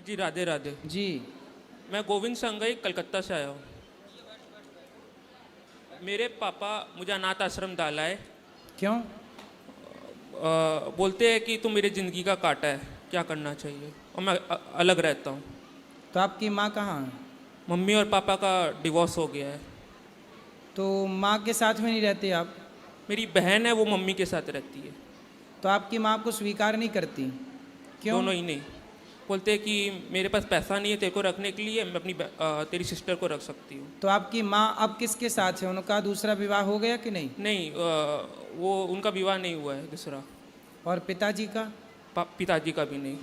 जी राधे राधे। जी। मैं गोविंद संगई कलकत्ता से आया हूँ। मेरे पापा मुझे अनाथ आश्रम डाला है। क्यों? बोलते हैं कि तुम मेरी ज़िंदगी का कांटा है, क्या करना चाहिए, और मैं अलग रहता हूँ। तो आपकी माँ कहाँ है? मम्मी और पापा का डिवोर्स हो गया है। तो माँ के साथ में नहीं रहते आप? मेरी बहन है, वो मम्मी के साथ रहती है। तो आपकी माँ आपको स्वीकार नहीं करती? क्यों? दोनों ही नहीं। बोलते हैं कि मेरे पास पैसा नहीं है तेरे को रखने के लिए, मैं अपनी तेरी सिस्टर को रख सकती हूँ। तो आपकी माँ अब किसके साथ है? उनका दूसरा विवाह हो गया कि नहीं? नहीं, वो उनका विवाह नहीं हुआ है दूसरा। और पिताजी का? पिताजी का भी नहीं।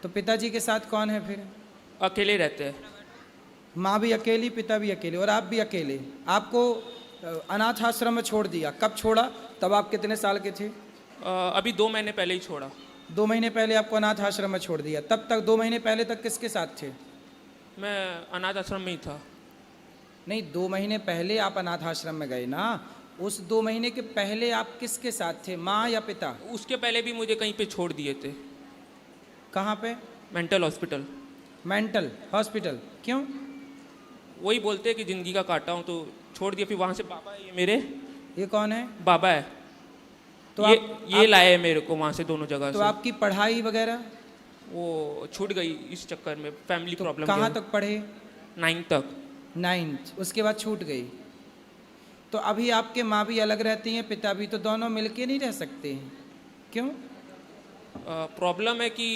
तो पिताजी के साथ कौन है फिर? अकेले रहते हैं। माँ भी अकेली, पिता भी अकेले, और आप भी अकेले। आपको अनाथ आश्रम में छोड़ दिया, कब छोड़ा? तब आप कितने साल के थे? अभी 2 महीने पहले ही छोड़ा। 2 महीने पहले आपको अनाथ आश्रम में छोड़ दिया। तब तक 2 महीने पहले तक किसके साथ थे? मैं अनाथ आश्रम में ही था। नहीं, 2 महीने पहले आप अनाथ आश्रम में गए ना, उस 2 महीने के पहले आप किसके साथ थे, माँ या पिता? उसके पहले भी मुझे कहीं पे छोड़ दिए थे। कहाँ पे? Mental hospital. Mental hospital? क्यों? वही बोलते हैं कि ज़िंदगी का काटा हूँ, तो छोड़ दिया। फिर वहाँ से बाबा है, ये मेरे ये कौन है? बाबा है। तो ये लाए मेरे को वहाँ से, दोनों जगह तो से। आपकी पढ़ाई वगैरह? वो छूट गई इस चक्कर में, फैमिली तो प्रॉब्लम। कहाँ तक पढ़े? 9 तक। 9th, उसके बाद छूट गई। तो अभी आपके माँ भी अलग रहती हैं, पिता भी, तो दोनों मिलके नहीं रह सकते हैं? क्यों? प्रॉब्लम है कि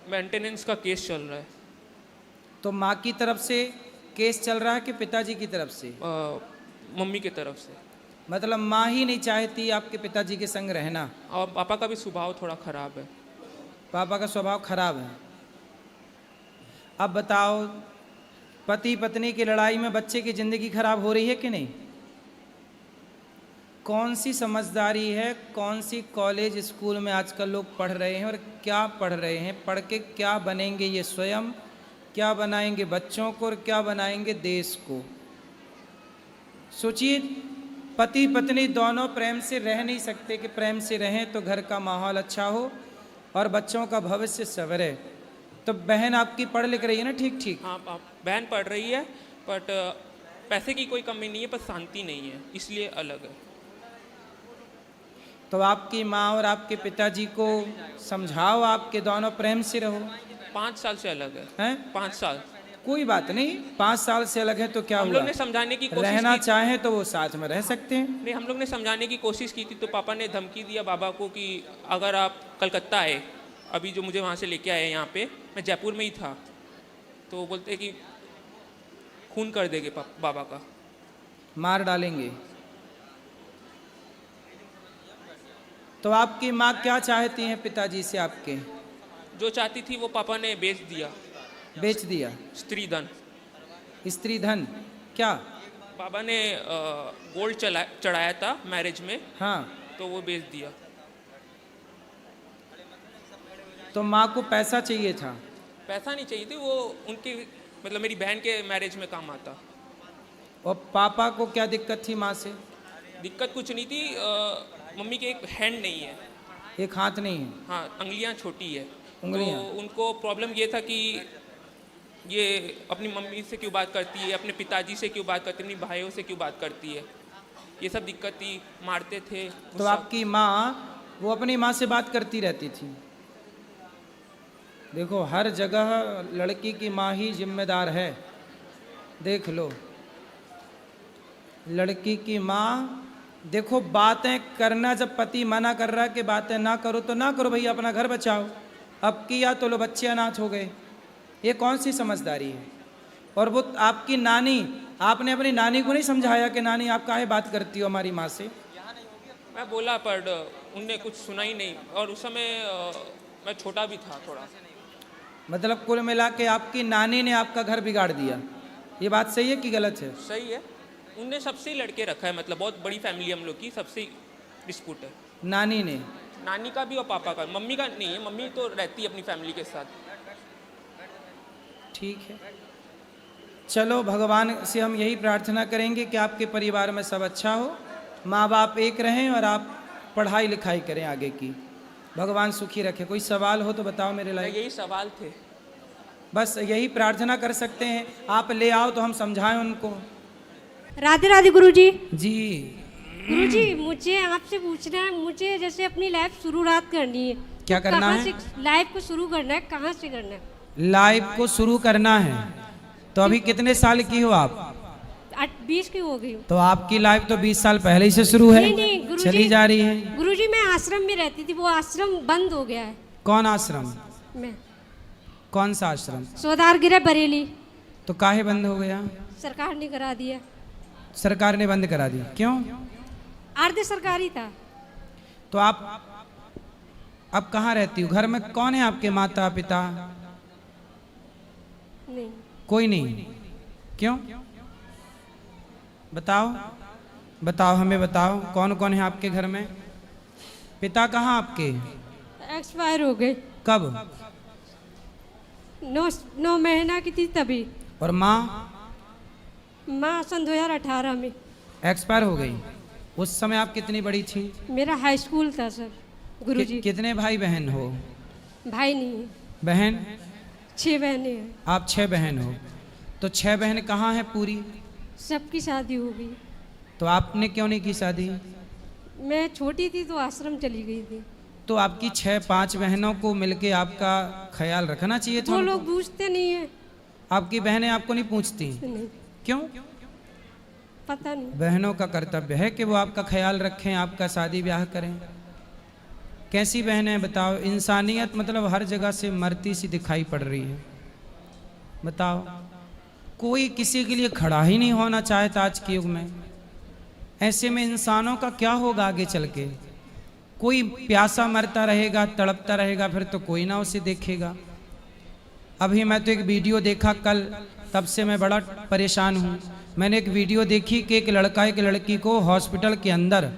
मेंटेनेंस का केस चल रहा है। तो माँ की तरफ से केस चल रहा है कि पिताजी की तरफ से? मम्मी की तरफ से। मतलब माँ ही नहीं चाहती आपके पिताजी के संग रहना? और पापा का भी स्वभाव थोड़ा ख़राब है। पापा का स्वभाव खराब है। अब बताओ, पति पत्नी की लड़ाई में बच्चे की ज़िंदगी खराब हो रही है कि नहीं? कौन सी समझदारी है, कौन सी कॉलेज स्कूल में आजकल लोग पढ़ रहे हैं, और क्या पढ़ रहे हैं, पढ़ के क्या बनेंगे ये स्वयं, क्या बनाएंगे बच्चों को, और क्या बनाएंगे देश को? सोचिए, पति पत्नी दोनों प्रेम से रह नहीं सकते कि प्रेम से रहें तो घर का माहौल अच्छा हो और बच्चों का भविष्य संवरे। तो बहन आपकी पढ़ लिख रही है ना ठीक ठीक? हाँ, बहन पढ़ रही है, बट पैसे की कोई कमी नहीं है, पर शांति नहीं है, इसलिए अलग है। तो आपकी माँ और आपके पिताजी को समझाओ, आपके दोनों प्रेम से रहो। 5 साल से अलग है। हैं? 5 साल। कोई बात नहीं, 5 साल से अलग है तो क्या हम हुआ? लोग ने समझाने की कोशिश रहना की। चाहें तो वो साथ में रह सकते हैं। नहीं, हम लोग ने समझाने की कोशिश की थी, तो पापा ने धमकी दिया बाबा को कि अगर आप कलकत्ता आए, अभी जो मुझे वहाँ से लेके आए यहाँ पे, मैं जयपुर में ही था, तो वो बोलते कि खून कर देंगे बाबा का, मार डालेंगे। तो आपकी माँ क्या चाहती हैं पिताजी से आपके? जो चाहती थी वो पापा ने बेच दिया। बेच दिया? स्त्री धन। स्त्री धन? क्या? बाबा ने गोल्ड चढ़ाया था मैरिज में, हाँ। तो वो बेच दिया। तो माँ को पैसा चाहिए था? पैसा नहीं चाहिए थी, वो उनकी मतलब मेरी बहन के मैरिज में काम आता। और पापा को क्या दिक्कत थी माँ से? दिक्कत कुछ नहीं थी, मम्मी के एक हैंड नहीं है। एक हाथ नहीं है? हाँ, अंगुलियाँ छोटी है। उंगलियाँ? तो उनको प्रॉब्लम ये था कि ये अपनी मम्मी से क्यों बात करती है, अपने पिताजी से क्यों बात करती है, अपनी भाइयों से क्यों बात करती है, ये सब दिक्कत थी। मारते थे। तो आपकी माँ वो अपनी माँ से बात करती रहती थी? देखो, हर जगह लड़की की माँ ही जिम्मेदार है। देख लो, लड़की की माँ, देखो बातें करना, जब पति मना कर रहा है कि बातें ना करो तो ना करो भैया, अपना घर बचाओ। अब किया तो लो, बच्चे अनाथ हो गए। ये कौन सी समझदारी है? और वो आपकी नानी, आपने अपनी नानी को नहीं समझाया कि नानी आप काहे बात करती हो हमारी माँ से? मैं बोला पर उनने कुछ सुना ही नहीं, और उस समय मैं छोटा भी था थोड़ा। मतलब कुल मिला के आपकी नानी ने आपका घर बिगाड़ दिया, ये बात सही है कि गलत है? सही है। उनने सबसे ही लड़के रखा है, मतलब बहुत बड़ी फैमिली हम लोग की, सबसे डिस्प्यूट है। नानी ने? नानी का भी और पापा का। मम्मी का नहीं है, मम्मी तो रहती है अपनी फैमिली के साथ। ठीक है, चलो भगवान से हम यही प्रार्थना करेंगे कि आपके परिवार में सब अच्छा हो, माँ बाप एक रहें और आप पढ़ाई लिखाई करें आगे की। भगवान सुखी रखे। कोई सवाल हो तो बताओ मेरे लायक। यही सवाल थे। बस यही प्रार्थना कर सकते हैं, आप ले आओ तो हम समझाएं उनको। राधे राधे गुरुजी। जी गुरुजी मुझे आपसे पूछना है, मुझे जैसे अपनी लाइफ शुरुआत करनी है, क्या करना कहाँ है? से लाइफ को शुरू करना है, कहाँ से करना है? लाइफ को शुरू करना है तो अभी कितने साल की हो आप? 20 की हो गई हूँ। तो आपकी लाइफ तो 20 साल पहले ही से शुरू है, नहीं गुरुजी, चली जा रही है। गुरुजी मैं आश्रम में रहती थी, वो आश्रम बंद हो गया है। कौन आश्रम? मैं कौन सा आश्रम? सोदार गिरा बरेली। तो काहे बंद हो गया? सरकार ने करा दिया। सरकार ने बंद करा दी, क्यों? अर्ध सरकारी था। तो आप अब कहाँ रहती हो? घर में कौन है आपके माता पिता? नहीं। कोई नहीं, क्यों? बताओ बताओ, हमें बताओ कौन कौन है आपके घर में? पिता कहाँ आपके? एक्सपायर हो गए। कब? 9 महीना की थी तभी। और माँ? माँ सन 2018 में एक्सपायर हो गई। उस समय आप कितनी बड़ी थी? मेरा हाई स्कूल था सर गुरुजी। कितने भाई बहन हो? भाई नहीं है, बहन? 6 बहनें हैं। आप 6 बहन हो, तो 6 बहन कहाँ है पूरी? सबकी शादी हो गई। तो आपने क्यों नहीं की शादी? मैं छोटी थी तो आश्रम चली गई थी। तो आपकी 6-5 बहनों को मिलके आपका ख्याल रखना चाहिए था। वो उनको। लोग पूछते नहीं है। आपकी बहनें आपको नहीं पूछती? नहीं, क्यों? पता नहीं। बहनों का कर्तव्य है कि वो आपका ख्याल रखें, आपका शादी ब्याह करें। कैसी बहनें हैं बताओ? इंसानियत मतलब हर जगह से मरती सी दिखाई पड़ रही है। बताओ, कोई किसी के लिए खड़ा ही नहीं होना चाहता आज के युग में। ऐसे में इंसानों का क्या होगा आगे चल के? कोई प्यासा मरता रहेगा, तड़पता रहेगा, फिर तो कोई ना उसे देखेगा। अभी मैं तो एक वीडियो देखा कल, तब से मैं बड़ा परेशान हूँ। मैंने एक वीडियो देखी कि एक लड़का एक लड़की को हॉस्पिटल के अंदर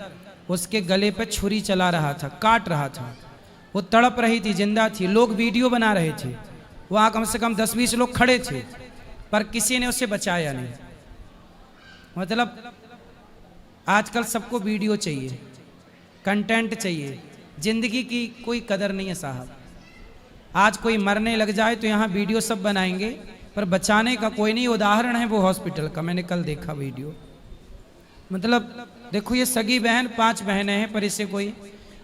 उसके गले पे छुरी चला रहा था, काट रहा था। वो तड़प रही थी, जिंदा थी। लोग वीडियो बना रहे थे, वहाँ कम से कम 10-20 लोग खड़े थे, पर किसी ने उसे बचाया नहीं। मतलब आजकल सबको वीडियो चाहिए, कंटेंट चाहिए, जिंदगी की कोई कदर नहीं है साहब। आज कोई मरने लग जाए तो यहाँ वीडियो सब बनाएंगे, पर बचाने का कोई नहीं। उदाहरण है वो हॉस्पिटल का, मैंने कल देखा वीडियो। मतलब देखो, ये सगी बहन 5 बहनें हैं, पर इसे कोई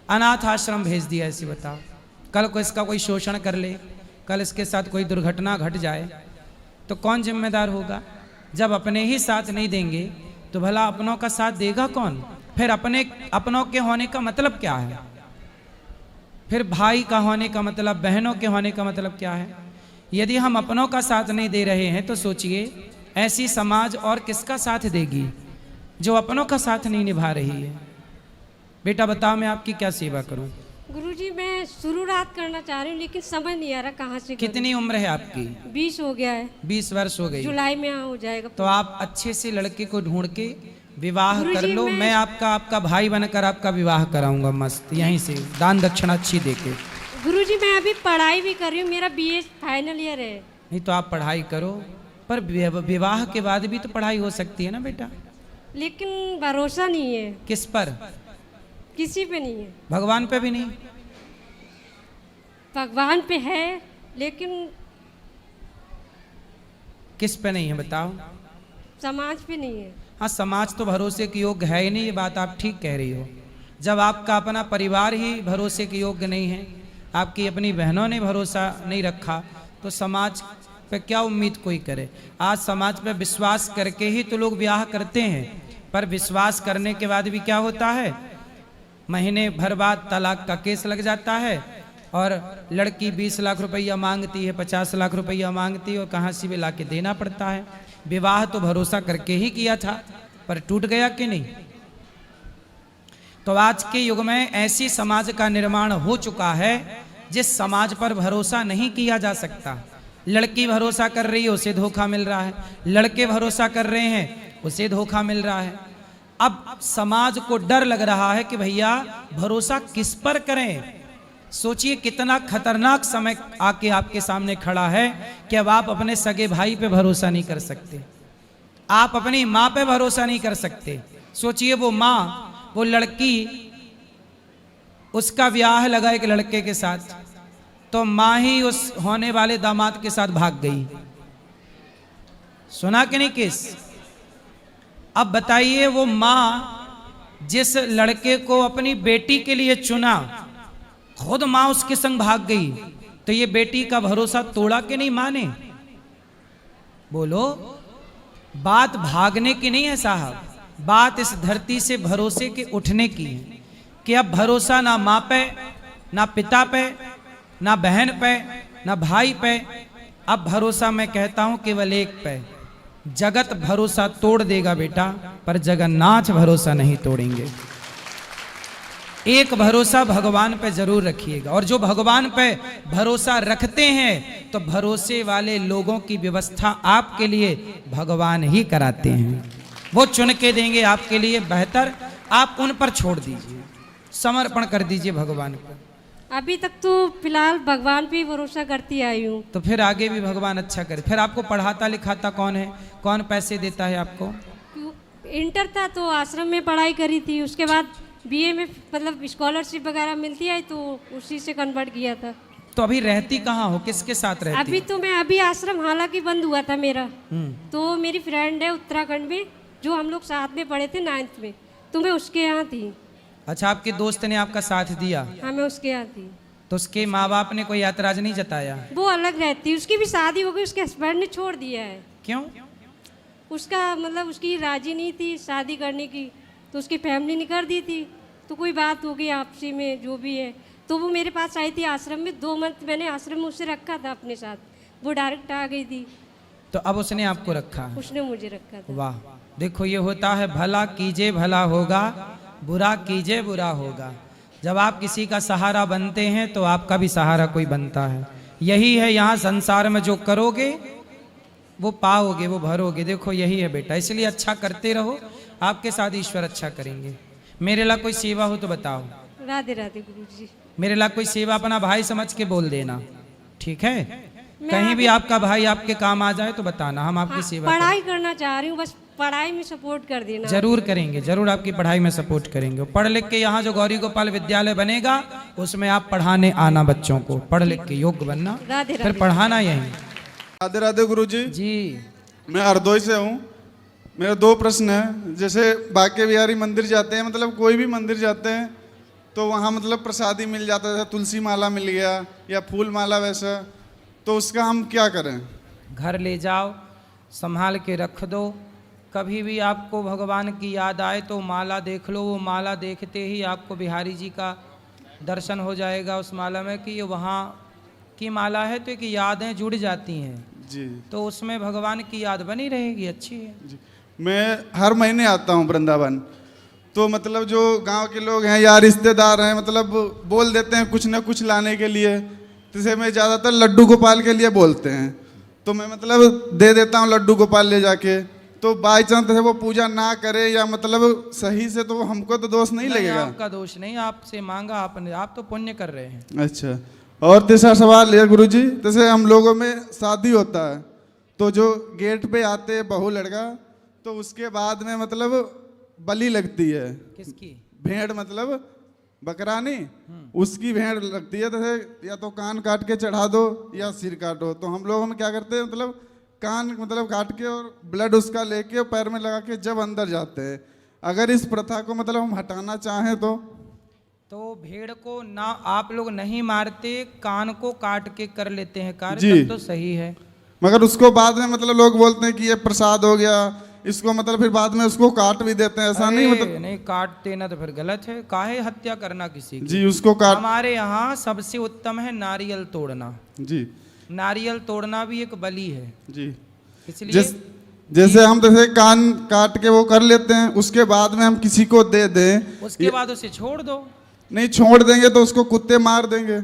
अनाथ आश्रम भेज दिया। ऐसे बताओ, कल को इसका कोई शोषण कर ले, कल इसके साथ कोई दुर्घटना घट जाए तो कौन जिम्मेदार होगा? जब अपने ही साथ नहीं देंगे तो भला अपनों का साथ देगा कौन? फिर अपनों के होने का मतलब क्या है? फिर भाई का होने का मतलब, बहनों के होने का मतलब क्या है? यदि हम अपनों का साथ नहीं दे रहे हैं तो सोचिए ऐसी समाज और किसका साथ देगी जो अपनों का साथ नहीं निभा रही है। बेटा बताओ, मैं आपकी क्या सेवा करूं? गुरुजी मैं शुरुआत करना चाह रही हूँ, लेकिन समझ नहीं आ रहा कहाँ से करूं। कितनी उम्र है आपकी? 20 हो गया है। 20 वर्ष हो गई। जुलाई में हो जाएगा। तो आप अच्छे से लड़के को ढूंढ के विवाह गुरुजी, कर लो। मैं आपका भाई बनकर आपका विवाह कराऊंगा, मस्त यहीं से, दान दक्षिणा अच्छी देके। गुरुजी मैं अभी पढ़ाई भी कर रही हूँ, मेरा BA फाइनल ईयर है। नहीं तो आप पढ़ाई करो, पर विवाह के बाद भी तो पढ़ाई हो सकती है ना बेटा। लेकिन भरोसा नहीं है। किस पर? किसी पे नहीं है। भगवान पे भी नहीं? भगवान पे है, लेकिन किस पे नहीं है बताओ? समाज पे नहीं है। हाँ, समाज तो भरोसे के योग्य है ही नहीं, ये बात आप ठीक कह रही हो। जब आपका अपना परिवार ही भरोसे के योग्य नहीं है, आपकी अपनी बहनों ने भरोसा नहीं रखा, तो समाज पे क्या उम्मीद कोई करे? आज समाज पे विश्वास करके ही तो लोग ब्याह करते हैं, पर विश्वास करने के बाद भी क्या होता है? महीने भर बाद तलाक का केस लग जाता है, और लड़की 20 लाख रुपया मांगती है, 50 लाख रुपया मांगती है, और कहाँ से भी ला के देना पड़ता है। विवाह तो भरोसा करके ही किया था, पर टूट गया कि नहीं? तो आज के युग में ऐसी समाज का निर्माण हो चुका है जिस समाज पर भरोसा नहीं किया जा सकता। लड़की भरोसा कर रही है, उसे धोखा मिल रहा है। लड़के भरोसा कर रहे हैं, उसे धोखा मिल रहा है। अब समाज को डर लग रहा है कि भैया भरोसा किस पर करें। सोचिए कितना खतरनाक समय आके आपके सामने खड़ा है कि अब आप अपने सगे भाई पे भरोसा नहीं कर सकते, आप अपनी माँ पे भरोसा नहीं कर सकते। सोचिए वो माँ, वो लड़की उसका ब्याह लगा एक लड़के के साथ, तो माँ ही उस होने वाले दामाद के साथ भाग गई। सुना कि नहीं केस? अब बताइए, वो माँ जिस लड़के को अपनी बेटी के लिए चुना, खुद माँ उसके संग भाग गई, तो ये बेटी का भरोसा तोड़ा कि नहीं माँ ने? बोलो। बात भागने की नहीं है साहब, बात इस धरती से भरोसे के उठने की है कि अब भरोसा ना माँ पे, ना पिता पे, ना बहन पे, ना भाई पे, अब भरोसा मैं कहता हूं केवल एक पे। जगत भरोसा तोड़ देगा बेटा, पर जगन्नाथ भरोसा नहीं तोड़ेंगे। एक भरोसा भगवान पे जरूर रखिएगा, और जो भगवान पे भरोसा रखते हैं तो भरोसे वाले लोगों की व्यवस्था आपके लिए भगवान ही कराते हैं। वो चुन के देंगे आपके लिए बेहतर, आप उन पर छोड़ दीजिए, समर्पण कर दीजिए भगवान को। अभी तक तो फिलहाल भगवान पे ही भरोसा करती आई हूँ। तो फिर आगे भी भगवान अच्छा करे। फिर आपको पढ़ाता लिखाता कौन है? कौन पैसे देता है आपको? इंटर था तो आश्रम में पढ़ाई करी थी, उसके बाद बीए में मतलब स्कॉलरशिप वगैरह मिलती है तो उसी से कन्वर्ट किया था। तो अभी रहती कहाँ हो, किसके साथ रहती? अभी तो मैं अभी आश्रम हालांकि बंद हुआ था मेरा, तो मेरी फ्रेंड है उत्तराखंड में, जो हम लोग साथ में पढ़े थे 9th में, तो मैं उसके यहाँ थी। अच्छा, आपके दोस्त ने आपका साथ दिया? हाँ, मैं उसके यहाँ थी। तो उसके माँ बाप ने कोई ऐतराज नहीं जताया? वो अलग रहती, उसकी भी शादी हो गई, उसके हस्बैंड ने छोड़ दिया है। क्यों? उसका मतलब उसकी राजी नहीं थी शादी करने की, तो उसकी फैमिली ने कर दी थी, तो कोई बात हो गई आपसी में जो भी है, तो वो मेरे पास आई थी आश्रम में। 2 मंथ मैंने आश्रम में उसे रखा था अपने साथ, वो डायरेक्ट आ गई थी। तो अब उसने आपको रखा है? उसने मुझे रखा था। वाह, देखो ये होता है, भला कीजिए भला होगा, बुरा कीजिए बुरा होगा। जब आप किसी का सहारा बनते हैं तो आपका भी सहारा कोई बनता है। यही है यहाँ संसार में, जो करोगे वो पाओगे, वो भरोगे। देखो यही है बेटा, इसलिए अच्छा करते रहो, आपके साथ ईश्वर अच्छा करेंगे। मेरे ला कोई सेवा हो तो बताओ। राधे राधे गुरुजी। मेरे ला कोई सेवा अपना भाई समझ के बोल देना, ठीक है? कहीं भी आपका भाई आपके काम आ जाए तो बताना, हम आपकी सेवा पढ़ाई करना चाह रही हूँ, बस पढ़ाई में सपोर्ट कर देना। जरूर करेंगे, जरूर आपकी पढ़ाई में सपोर्ट करेंगे। पढ़ लिख के यहाँ जो गौरी गोपाल विद्यालय बनेगा उसमें आप पढ़ाने आना, बच्चों को पढ़ लिख के योग्य बनना, राधे फिर पढ़ाना यहीं। राधे राधे गुरुजी। जी, मैं हरदोई से हूँ। मेरे 2 प्रश्न हैं। जैसे बांके बिहारी मंदिर जाते हैं, मतलब कोई भी मंदिर जाते हैं तो वहाँ मतलब प्रसादी मिल जाता है, जैसे तुलसी माला मिल गया या फूल माला वैसा, तो उसका हम क्या करें? घर ले जाओ, संभाल के रख दो। कभी भी आपको भगवान की याद आए तो माला देख लो, वो माला देखते ही आपको बिहारी जी का दर्शन हो जाएगा उस माला में, कि ये वहाँ की माला है, तो एक यादें जुड़ जाती हैं जी। तो उसमें भगवान की याद बनी रहेगी, अच्छी है जी। मैं हर महीने आता हूँ वृंदावन, तो मतलब जो गांव के लोग हैं या रिश्तेदार हैं, मतलब बोल देते हैं कुछ ना कुछ लाने के लिए, जैसे मैं ज़्यादातर लड्डू गोपाल के लिए बोलते हैं, तो मैं मतलब दे देता हूँ लड्डू गोपाल ले जाके। तो बाई चांस वो पूजा ना करे या मतलब सही से, तो हमको तो दोष नहीं लगेगा? आपका दोष नहीं, आपसे मांगा आपने, आप तो पुण्य कर रहे हैं। अच्छा। और तीसरा सवाल है गुरुजी, जैसे हम लोगों में शादी होता है तो जो गेट पे आते बहू लड़का, तो उसके बाद में मतलब बलि लगती है। किसकी? भेड़, मतलब बकरा नहीं, उसकी भेड़ लगती है। जैसे या तो कान काट के चढ़ा दो या सिर काटो, तो हम लोग क्या करते हैं, मतलब कान मतलब काट के और ब्लड उसका लेके पैर में लगा के जब अंदर जाते हैं। अगर इस प्रथा को मतलब हम हटाना चाहें तो भेड़ को ना आप लोग नहीं मारते, कान को काट के कर लेते हैं कार्य, जी। तब तो सही है। मगर उसको बाद में मतलब लोग बोलते हैं कि ये प्रसाद हो गया, इसको मतलब फिर बाद में उसको काट भी देते हैं, ऐसा नहीं? मतलब नहीं काटते ना तो फिर गलत है, काहे हत्या करना किसी की? जी, उसको काट। हमारे यहाँ सबसे उत्तम है नारियल तोड़ना। जी। नारियल तोड़ना भी एक बलि है जी। इसलिए जैसे हम जैसे कान काट के वो कर लेते हैं, उसके बाद में हम किसी को दे दें, उसके बाद उसे छोड़ दो। नहीं छोड़ देंगे तो उसको कुत्ते मार देंगे।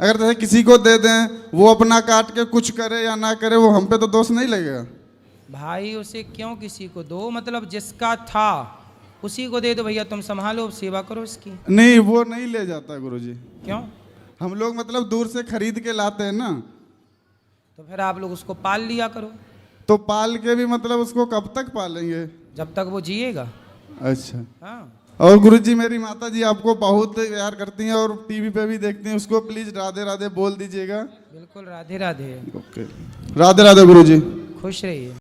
अगर जैसे किसी को दे दें, वो अपना काट के कुछ करे या ना करे, वो हम पे तो दोष नहीं लगेगा? भाई उसे क्यों किसी को दो, मतलब जिसका था उसी को दे दो भैया, तुम संभालो, सेवा करो इसकी। नहीं, वो नहीं ले जाता गुरुजी। क्यों? हम लोग मतलब दूर से खरीद के लाते हैं ना। तो फिर आप लोग उसको पाल लिया करो। तो पाल के भी मतलब उसको कब तक पालेंगे? जब तक वो जिएगा। अच्छा। हाँ, और गुरुजी मेरी माता जी आपको बहुत प्यार करती हैं और टीवी पे भी देखती हैं, उसको प्लीज राधे राधे बोल दीजिएगा। बिल्कुल, राधे राधे। ओके, राधे राधे गुरुजी। खुश रहिए।